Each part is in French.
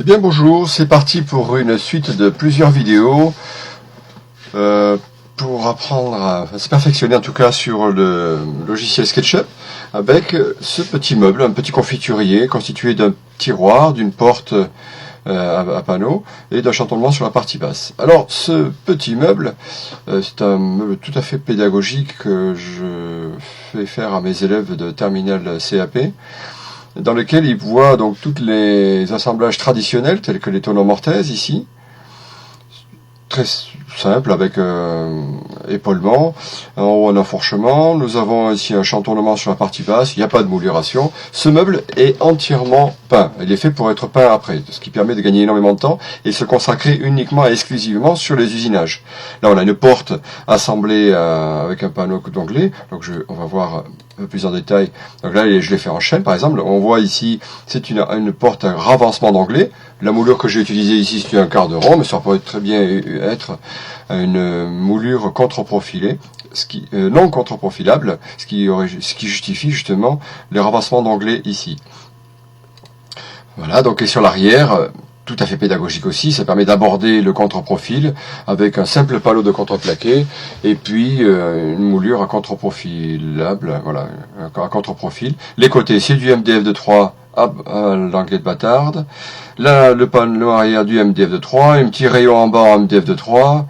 Eh bien bonjour, c'est parti pour une suite de plusieurs vidéos pour apprendre à se perfectionner en tout cas sur le logiciel SketchUp avec ce petit meuble, un petit confiturier constitué d'un tiroir, d'une porte à panneaux et d'un chantonnement sur la partie basse. Alors ce petit meuble, c'est un meuble tout à fait pédagogique que je fais faire à mes élèves de terminale CAP, dans lequel ils voient donc tous les assemblages traditionnels tels que les tonneaux mortaises ici, très simple avec épaulement, en haut un enfourchement, nous avons ici un chantournement sur la partie basse, il n'y a pas de mouluration. Ce meuble est entièrement peint, il est fait pour être peint après, ce qui permet de gagner énormément de temps et se consacrer uniquement et exclusivement sur les usinages. Là on a une porte assemblée avec un panneau d'onglet, donc on va voir un peu plus en détail. Donc là je l'ai fait en chaîne par exemple, on voit ici c'est une porte à ravancement d'onglet. La moulure que j'ai utilisée ici c'est un quart de rond, mais ça pourrait très bien être une moulure contre-profilée, non contre-profilable, ce qui justifie justement les ravancements d'onglet ici. Voilà, donc et sur l'arrière, tout à fait pédagogique aussi, ça permet d'aborder le contre-profil avec un simple panneau de contreplaqué et puis une moulure à contre-profilable, voilà, à contre-profil. Les côtés, c'est du MDF de 3 à l'anglais de bâtarde. Là, le panneau arrière du MDF de 3, un petit rayon en bas en MDF de 3,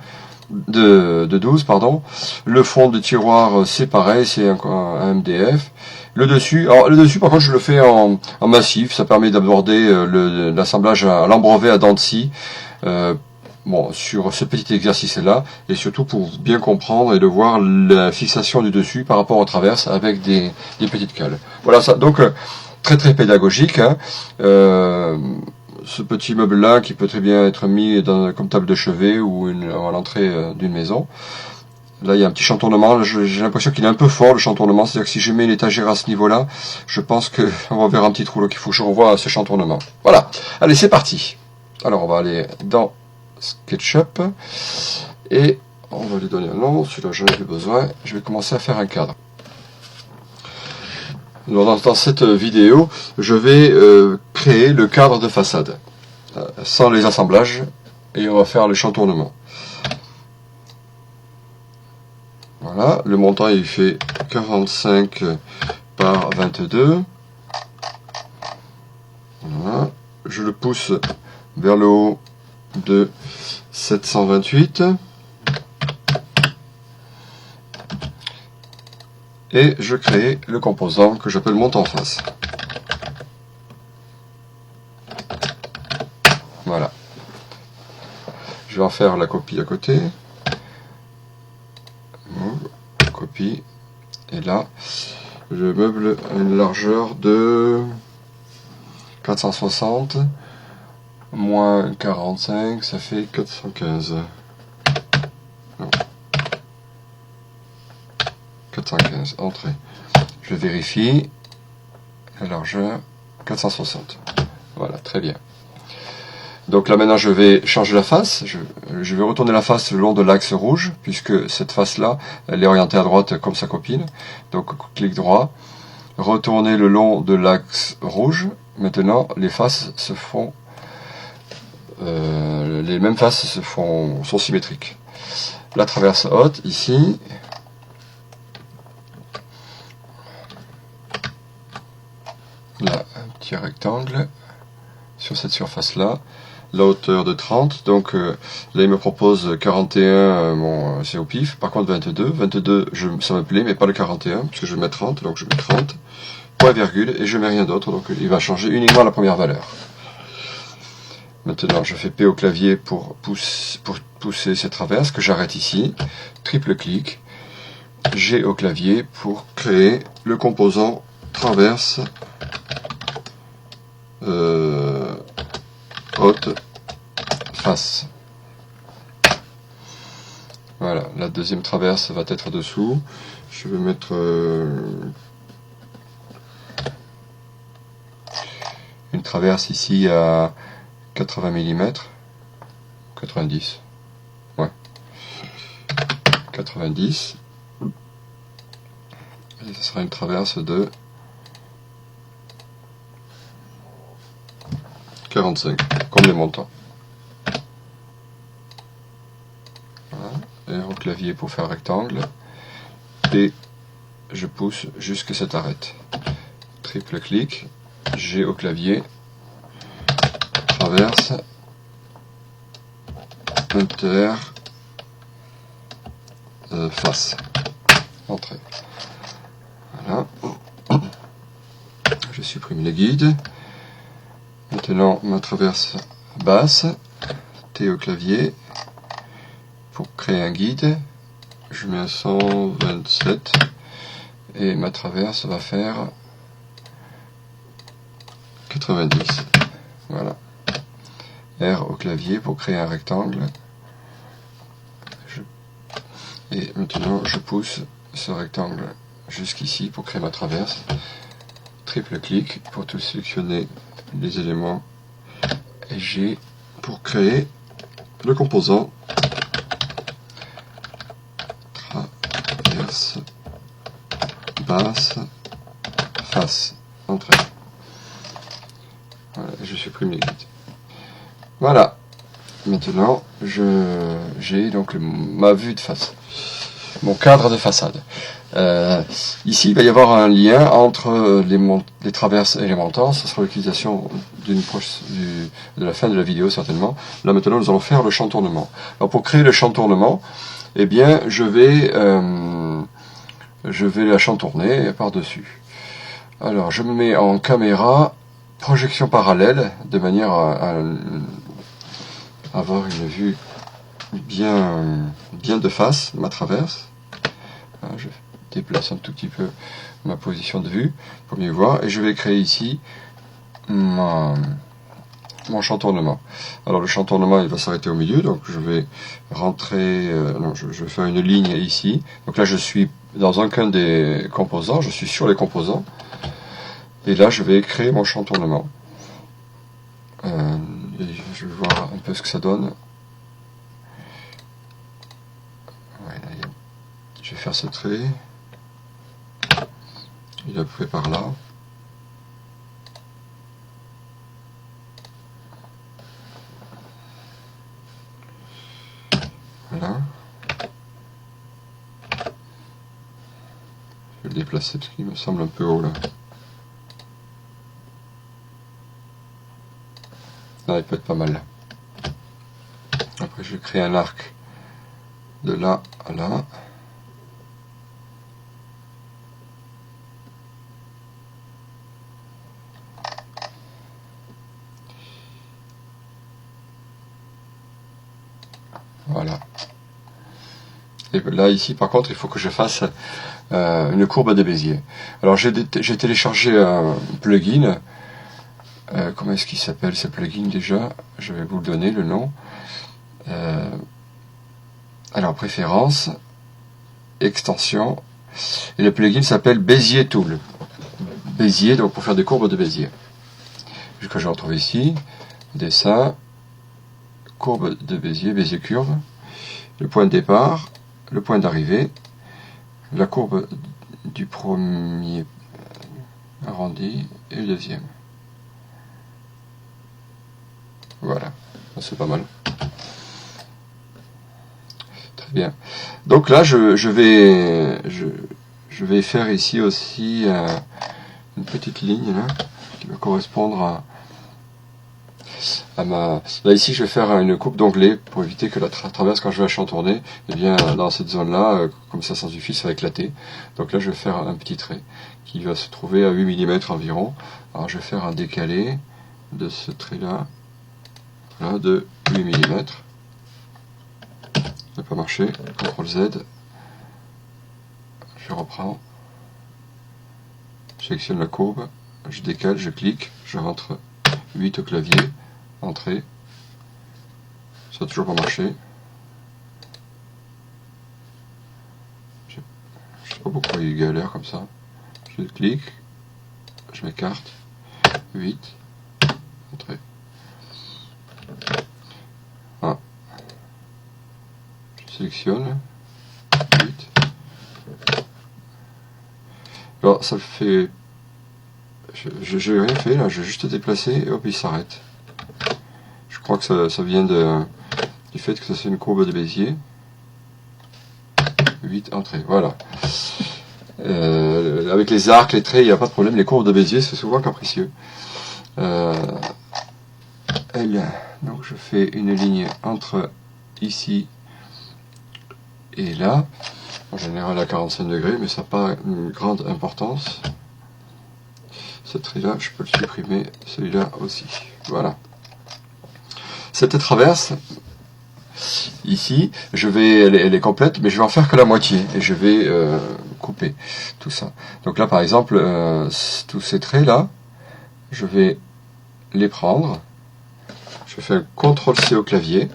de 12, pardon. Le fond de tiroir, c'est pareil, c'est un MDF. Le dessus, alors le dessus par contre je le fais en massif, ça permet d'aborder l'assemblage à l'embrevet à dents de scie, bon, sur ce petit exercice là, et surtout pour bien comprendre et de voir la fixation du dessus par rapport aux traverses avec des petites cales. Voilà ça, donc très pédagogique, hein. Ce petit meuble là qui peut très bien être mis comme table de chevet ou à l'entrée d'une maison. Là, il y a un petit chantournement. J'ai l'impression qu'il est un peu fort, le chantournement. C'est-à-dire que si je mets l'étagère à ce niveau-là, je pense qu'on va vers un petit trou. Donc, il faut que je revoie ce chantournement. Voilà. Allez, c'est parti. Alors, on va aller dans SketchUp. Et on va lui donner un nom. Celui-là, j'en ai plus besoin. Je vais commencer à faire un cadre. Alors, dans cette vidéo, je vais créer le cadre de façade. Sans les assemblages. Et on va faire le chantournement. Voilà, le montant il fait 45 par 22. Voilà, je le pousse vers le haut de 728. Et je crée le composant que j'appelle montant face. Voilà. Je vais en faire la copie à côté. Copie. Et là, je meuble une largeur de 460 moins 45, ça fait 415. Non. 415, entrée. Je vérifie. La largeur, 460. Voilà, très bien. Donc là maintenant je vais changer la face, je vais retourner la face le long de l'axe rouge, puisque cette face-là, elle est orientée à droite comme sa copine. Donc clic droit, retourner le long de l'axe rouge. Maintenant les faces se font, les mêmes faces sont symétriques. La traverse haute ici. Là un petit rectangle sur cette surface-là. La hauteur de 30, donc là il me propose 41, bon c'est au pif, par contre 22, ça me plaît, mais pas le 41, puisque je vais mettre 30, donc je mets 30, point virgule, et je mets rien d'autre, donc il va changer uniquement la première valeur. Maintenant je fais P au clavier pour pousser cette traverse, que j'arrête ici, triple clic, G au clavier pour créer le composant traverse haute face. Voilà, la deuxième traverse va être dessous. Je vais mettre une traverse ici à 80 mm. 90. Ouais. 90. Et ce sera une traverse de 45, comme les montants. Voilà. R au clavier pour faire rectangle. Et je pousse jusqu'à cette arête. Triple clic, G au clavier, traverse, Enter, face, entrée. Voilà. Je supprime les guides. Maintenant, ma traverse basse, T au clavier, pour créer un guide. Je mets un 127 et ma traverse va faire 90. Voilà. R au clavier pour créer un rectangle. Et maintenant je pousse ce rectangle jusqu'ici pour créer ma traverse. Triple clic pour tout sélectionner les éléments. Et G pour créer le composant. Traverse basse face. Entrée. Voilà, je supprime les guides. Voilà. Maintenant, j'ai donc ma vue de face, mon cadre de façade. Ici, il va y avoir un lien entre les traverses et les montants. Ce sera l'utilisation de la fin de la vidéo certainement. Là maintenant, nous allons faire le chantournement. Alors pour créer le chantournement, eh bien, je vais la chantourner par-dessus. Alors, je me mets en caméra, projection parallèle, de manière à avoir une vue bien de face de ma traverse. Je déplace un tout petit peu ma position de vue pour mieux voir, et je vais créer ici mon chantournement. Alors le chantournement, il va s'arrêter au milieu, donc je vais rentrer, je vais faire une ligne ici. Donc là je suis dans aucun des composants, je suis sur les composants, et là je vais créer mon chantournement. Je vais voir un peu ce que ça donne. Voilà, je vais faire ce trait. Il est à peu près par là. Voilà. Je vais le déplacer parce qu'il me semble un peu haut là. Là, il peut être pas mal. Après, je vais créer un arc de là à là. Voilà. Et là, ici, par contre, il faut que je fasse une courbe de Bézier. Alors, j'ai téléchargé un plugin. Comment est-ce qu'il s'appelle ce plugin déjà? Je vais vous le donner, le nom. Alors, préférences, extension. Et le plugin s'appelle Bézier Tool. Bézier, donc pour faire des courbes de Bézier. Que je retrouve ici. Dessin. Courbe de Bézier, Bézier curve. Le point de départ. Le point d'arrivée. La courbe du premier arrondi et le deuxième. Voilà, c'est pas mal. Très bien. Donc là, je vais faire ici aussi une petite ligne là, qui va correspondre à ma... Là ici, je vais faire une coupe d'onglet pour éviter que la traverse, quand je vais la chantourner, eh bien dans cette zone-là, comme ça sans suffit, ça va éclater. Donc là, je vais faire un petit trait qui va se trouver à 8 mm environ. Alors je vais faire un décalé de ce trait-là. Voilà, de 8 mm. Ça n'a pas marché. CTRL Z. Je reprends. Je sélectionne la courbe. Je décale, je clique. Je rentre 8 au clavier. Entrée. Ça n'a toujours pas marché. Je sais pas pourquoi il galère comme ça. Je clique. Je m'écarte. 8. Entrée. Sélectionne 8. Alors ça fait, je n'ai rien fait là, j'ai juste déplacé et hop il s'arrête. crois que ça vient du fait que ça c'est une courbe de Bézier. 8 entrées, voilà. Avec les arcs, les traits, il n'y a pas de problème. Les courbes de Bézier, c'est souvent capricieux. Donc je fais une ligne entre ici et là. En général à 45 degrés, mais ça n'a pas une grande importance. Ce trait-là, je peux le supprimer. Celui-là aussi. Voilà. Cette traverse, ici, elle est complète, mais je vais en faire que la moitié. Et je vais couper tout ça. Donc là, par exemple, tous ces traits-là, je vais les prendre. Je fais un CTRL-C au clavier.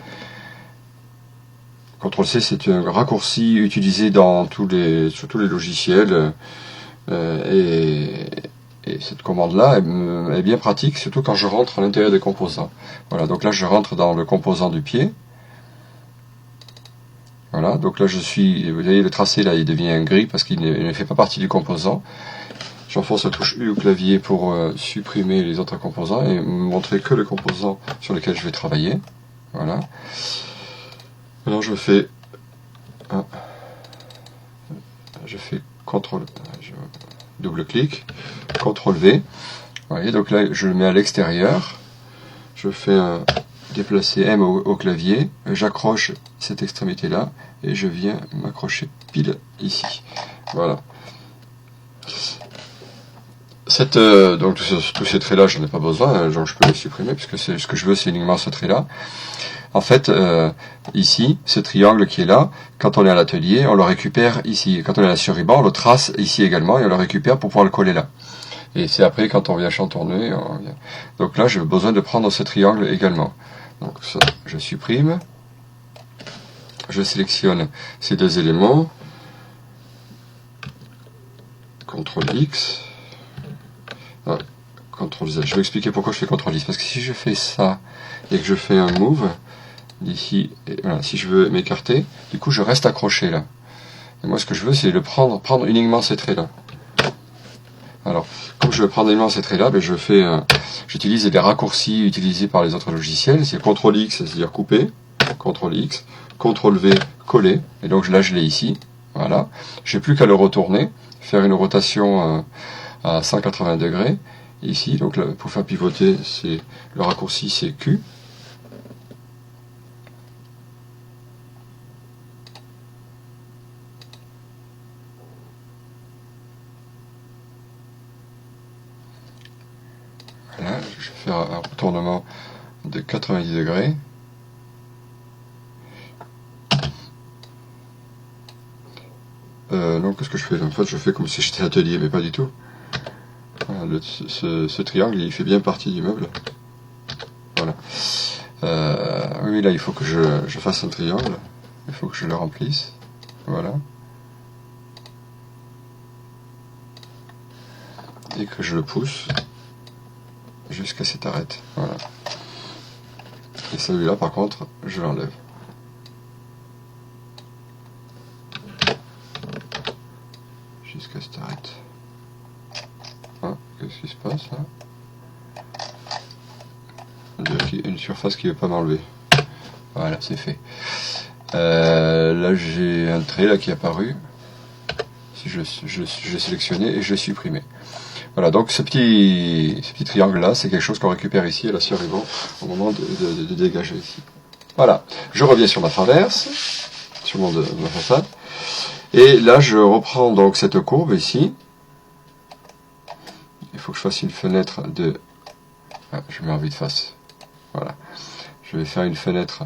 CTRL-C, c'est un raccourci utilisé sur tous les logiciels. Et cette commande-là est bien pratique, surtout quand je rentre à l'intérieur des composants. Voilà, donc là, je rentre dans le composant du pied. Voilà, donc là, vous voyez, le tracé, là, il devient gris parce qu'il ne fait pas partie du composant. J'enfonce la touche U au clavier pour supprimer les autres composants et montrer que le composant sur lequel je vais travailler. Voilà. Alors je fais double-clic, CTRL-V. Vous voyez, donc là je le mets à l'extérieur. Je fais un déplacer M au clavier, j'accroche cette extrémité là et je viens m'accrocher pile ici. Voilà. Donc tous ces traits là je n'en ai pas besoin, donc je peux les supprimer puisque ce que je veux c'est uniquement ce trait là. En fait, ici, ce triangle qui est là, quand on est à l'atelier, on le récupère ici. Quand on est sur ruban, on le trace ici également et on le récupère pour pouvoir le coller là. Et c'est après, quand on vient chantourner, donc là, j'ai besoin de prendre ce triangle également. Donc ça, je supprime. Je sélectionne ces deux éléments. CTRL-X. CTRL-Z. Je vais expliquer pourquoi je fais CTRL-X. Parce que si je fais ça et que je fais un move, d'ici, voilà, si je veux m'écarter, du coup je reste accroché là. Et moi ce que je veux c'est prendre uniquement ces traits là. Alors, comme je veux prendre uniquement ces traits là, ben, j'utilise des raccourcis utilisés par les autres logiciels, c'est CTRL-X, c'est-à-dire couper, CTRL-X, CTRL-V, coller, et donc là je l'ai ici, voilà. J'ai plus qu'à le retourner, faire une rotation à 180 degrés, ici, donc là, pour faire pivoter, le raccourci c'est Q. Voilà, je vais faire un retournement de 90 degrés. Donc qu'est-ce que je fais? En fait, je fais comme si j'étais à l'atelier, mais pas du tout. Voilà, ce triangle, il fait bien partie du meuble. Voilà. Oui, là, il faut que je fasse un triangle. Il faut que je le remplisse. Voilà. Et que je le pousse jusqu'à cette arête. Voilà. Et celui-là, par contre, je l'enlève. Jusqu'à cette arête. Ah, qu'est-ce qui se passe là? Une surface qui ne veut pas m'enlever. Voilà, c'est fait. Là, j'ai un trait là qui est apparu. Si je sélectionnais et je supprimais. Voilà, donc ce petit triangle là, c'est quelque chose qu'on récupère ici à la scie ruban au moment de dégager ici. Voilà, je reviens sur ma traverse, sur ma façade, et là je reprends donc cette courbe ici. Il faut que je fasse une fenêtre de... Ah, je mets en vue de face. Voilà, je vais faire une fenêtre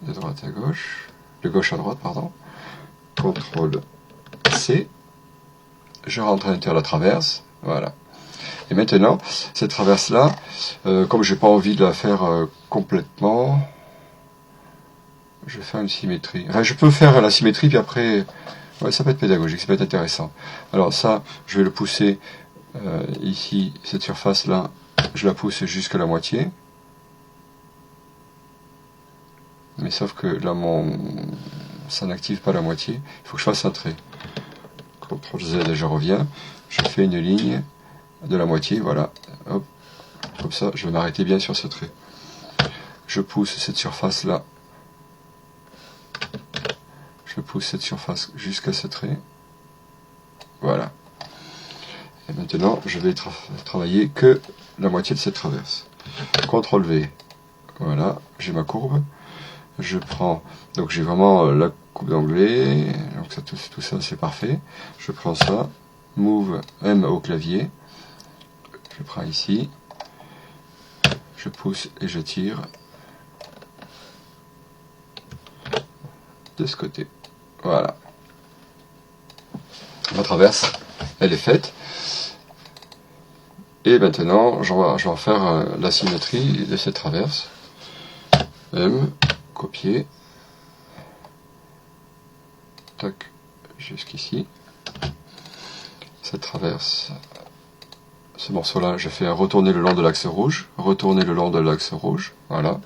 de droite à gauche, de gauche à droite, pardon. CTRL-C, je rentre à l'intérieur de la traverse. Voilà. Et maintenant, cette traverse-là, comme j'ai pas envie de la faire complètement, je vais faire une symétrie. Enfin, je peux faire la symétrie, puis après, ouais, ça peut être pédagogique, ça peut être intéressant. Alors ça, je vais le pousser ici, cette surface-là, je la pousse jusqu'à la moitié. Mais sauf que là, ça n'active pas la moitié. Il faut que je fasse un trait. CTRL-Z et je reviens. Je fais une ligne de la moitié, voilà. Hop. Comme ça, je vais m'arrêter bien sur ce trait. je pousse cette surface là, je pousse cette surface jusqu'à ce trait, voilà. Et maintenant je vais travailler que la moitié de cette traverse. CTRL V, voilà, j'ai ma courbe, je prends, donc j'ai vraiment la coupe d'onglet, donc ça, tout ça c'est parfait, je prends ça, Move M au clavier, je prends ici, je pousse et je tire de ce côté, voilà, ma traverse elle est faite. Et maintenant, je vais en faire la symétrie de cette traverse. M, copier. Tac, jusqu'ici. Cette traverse, ce morceau-là, je fais retourner le long de l'axe rouge. Retourner le long de l'axe rouge, voilà.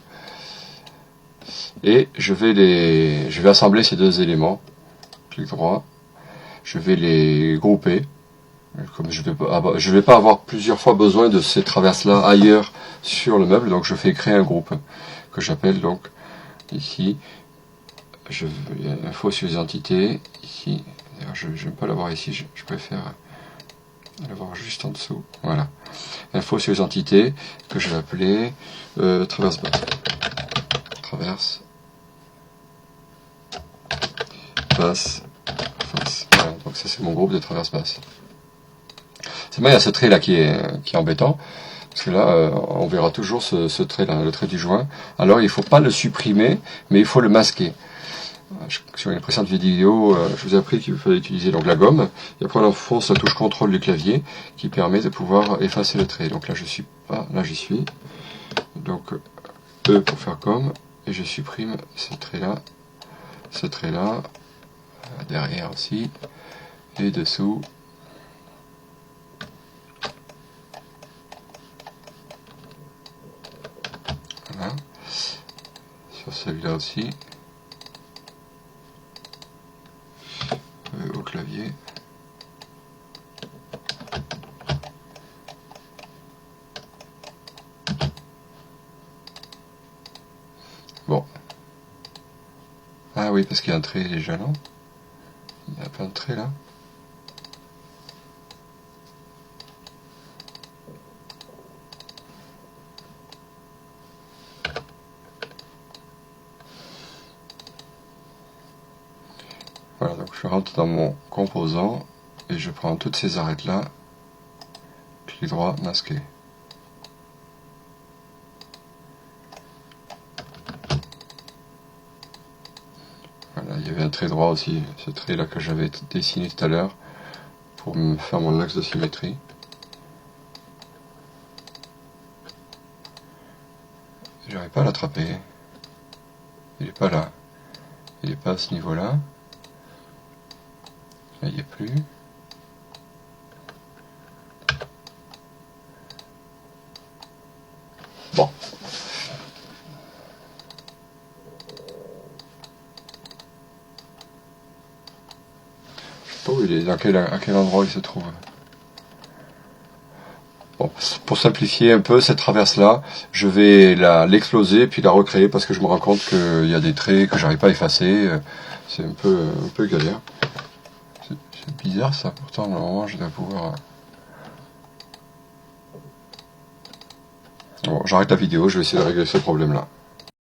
Et je vais assembler ces deux éléments. Clic droit. Je vais les grouper. Comme je vais pas avoir plusieurs fois besoin de ces traverses-là ailleurs sur le meuble, donc je fais créer un groupe que j'appelle donc ici, info sur les entités, ici, je n'aime pas l'avoir ici, je préfère l'avoir juste en dessous, voilà, info sur les entités, que je vais appeler traverse basse, traverse, basse, face, voilà, donc ça c'est mon groupe de traverse basse. C'est moi, il y a ce trait là qui est embêtant, parce que là, on verra toujours ce trait là, le trait du joint. Alors il ne faut pas le supprimer, mais il faut le masquer. Sur une précédente vidéo, je vous ai appris qu'il fallait utiliser donc la gomme, et après on enfonce la touche contrôle du clavier, qui permet de pouvoir effacer le trait. Donc là je suis pas, là j'y suis. Donc E pour faire comme, et je supprime ce trait là, derrière aussi, et dessous. Voilà. Sur celui-là aussi. Au clavier. Bon. Ah oui, parce qu'il y a un trait déjà, non? Il y a plein de traits là. Voilà, donc je rentre dans mon composant et je prends toutes ces arêtes là, clic droit, masquer. Voilà, il y avait un trait droit aussi, ce trait là que j'avais dessiné tout à l'heure pour me faire mon axe de symétrie. J'arrive pas à l'attraper, il n'est pas là, il n'est pas à ce niveau là. Là, il n'y est plus. Bon. Je sais pas où il est, à quel endroit il se trouve. Bon. Pour simplifier un peu cette traverse-là, je vais l'exploser puis la recréer parce que je me rends compte qu'il y a des traits que j'arrive pas à effacer. C'est un peu galère. C'est bizarre ça, pourtant normalement je dois pouvoir... Bon, j'arrête la vidéo, je vais essayer de régler ce problème là.